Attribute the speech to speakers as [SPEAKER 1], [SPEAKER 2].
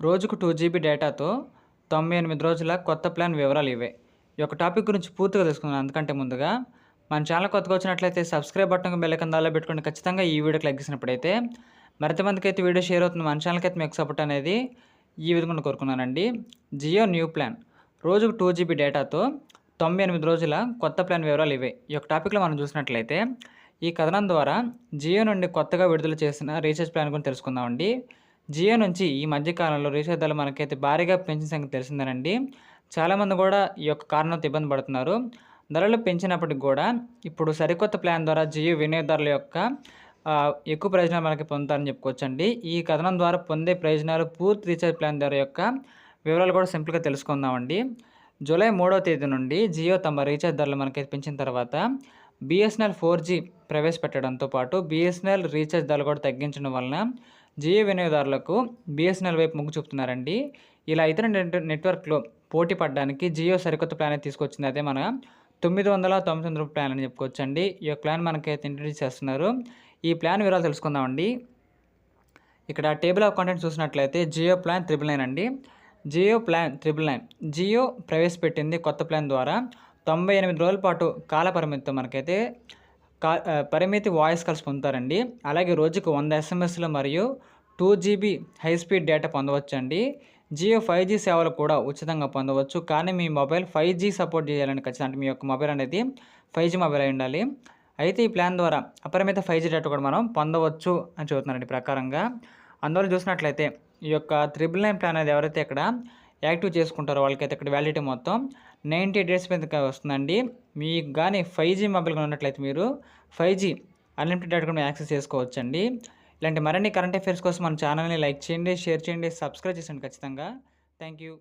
[SPEAKER 1] రోజుకు 2 జీబీ డేటాతో 98 రోజుల కొత్త ప్లాన్ వివరాలు ఇవే. ఈ యొక్క టాపిక్ గురించి పూర్తిగా తెలుసుకుందాం. అందుకంటే ముందుగా మన ఛానల్ కొత్తగా వచ్చినట్లయితే సబ్స్క్రైబ్ బటన్ బెల్ ఐకాన్ దానిలో పెట్టుకొని ఖచ్చితంగా ఈ వీడియోకి లైక్ చేసినప్పుడైతే మరింత మందికైతే వీడియో షేర్ అవుతుంది. మన ఛానల్‌కైతే మీకు సపోర్ట్ అనేది ఈ విధంగా కోరుకున్నానండి. జియో న్యూ ప్లాన్ రోజుకు 2 జీబీ డేటాతో 98 రోజుల కొత్త ప్లాన్ వివరాలు ఇవే. ఈ యొక్క టాపిక్‌లో మనం చూసినట్లయితే ఈ కథనం ద్వారా జియో నుండి కొత్తగా విడుదల చేసిన రీచార్జ్ ప్లాన్ గురించి తెలుసుకుందామండి. జియో నుంచి ఈ మధ్య కాలంలో రీచార్జ్ ధరలు మనకైతే భారీగా పెంచిన సంగతి తెలిసిందేనండి. చాలామంది కూడా ఈ యొక్క కారణంతో ఇబ్బంది పడుతున్నారు. ధరలు పెంచినప్పటికి కూడా ఇప్పుడు సరికొత్త ప్లాన్ ద్వారా జియో వినియోగదారుల యొక్క ఎక్కువ ప్రయోజనాలు మనకి పొందుతారని చెప్పుకోవచ్చండి. ఈ కథనం ద్వారా పొందే ప్రయోజనాలు పూర్తి రీచార్జ్ ప్లాన్ ధర యొక్క వివరాలు కూడా సింపుల్గా తెలుసుకుందామండి. జూలై 3వ తేదీ నుండి జియో తమ రీచార్జ్ ధరలు మనకైతే పెంచిన తర్వాత బిఎస్ఎన్ఎల్ 4G ప్రవేశపెట్టడంతో పాటు బిఎస్ఎన్ఎల్ రీచార్జ్ ధరలు కూడా తగ్గించడం వలన జియో వినియోగదారులకు బిఎస్ఎన్ఎల్ వైపు మొగ్గు చూపుతున్నారండి. ఇలా ఇతర నెట్వర్క్లో పోటీ పడడానికి జియో సరికొత్త ప్లాన్ అయితే తీసుకొచ్చింది. అదే మన 999 రూపాయల ప్లాన్ అని చెప్పుకోవచ్చండి. ఈ యొక్క ప్లాన్ మనకైతే ఇంట్రడ్యూస్ చేస్తున్నారు. ఈ ప్లాన్ వివరాలు తెలుసుకుందామండి. ఇక్కడ టేబుల్ ఆఫ్ కంటెంట్ చూసినట్లయితే జియో ప్లాన్ 999 అండి. జియో ప్లాన్ 999 జియో ప్రవేశపెట్టింది కొత్త ప్లాన్ ద్వారా 98 రోజుల పాటు కాల పరిమితితో మనకైతే పరిమితి వాయిస్ కాల్స్ పొందుతారండి. అలాగే రోజుకు 100 ఎస్ఎంఎస్లు మరియు 2 జీబీ హై స్పీడ్ డేటా పొందవచ్చండి. జియో 5G సేవలు కూడా ఉచితంగా పొందవచ్చు. కానీ మీ మొబైల్ 5G సపోర్ట్ చేయాలని ఖచ్చితంగా, అంటే మీ యొక్క మొబైల్ అనేది 5G మొబైల్ అయి ఉండాలి. అయితే ఈ ప్లాన్ ద్వారా అపరిమిత 5G డేటా కూడా మనం పొందవచ్చు అని చెబుతున్నారండి ప్రకారంగా. అందువల్ల చూసినట్లయితే ఈ యొక్క 999 ప్లాన్ అనేది ఎవరైతే ఇక్కడ యాక్టివ్ చేసుకుంటారో వాళ్ళకైతే ఇక్కడ వ్యాలిడిటీ మొత్తం 90 డేస్ మీద వస్తుందండి. మీకు కానీ 5G మొబైల్ ఉన్నట్లయితే మీరు 5G అన్లిమిటెడ్ డేటా కూడా యాక్సెస్ చేసుకోవచ్చండి. ఇలాంటి మరిన్ని కరెంట్ అఫైర్స్ కోసం మన ఛానల్ని లైక్ చేయండి, షేర్ చేయండి, సబ్స్క్రైబ్ చేయండి ఖచ్చితంగా. Thank you.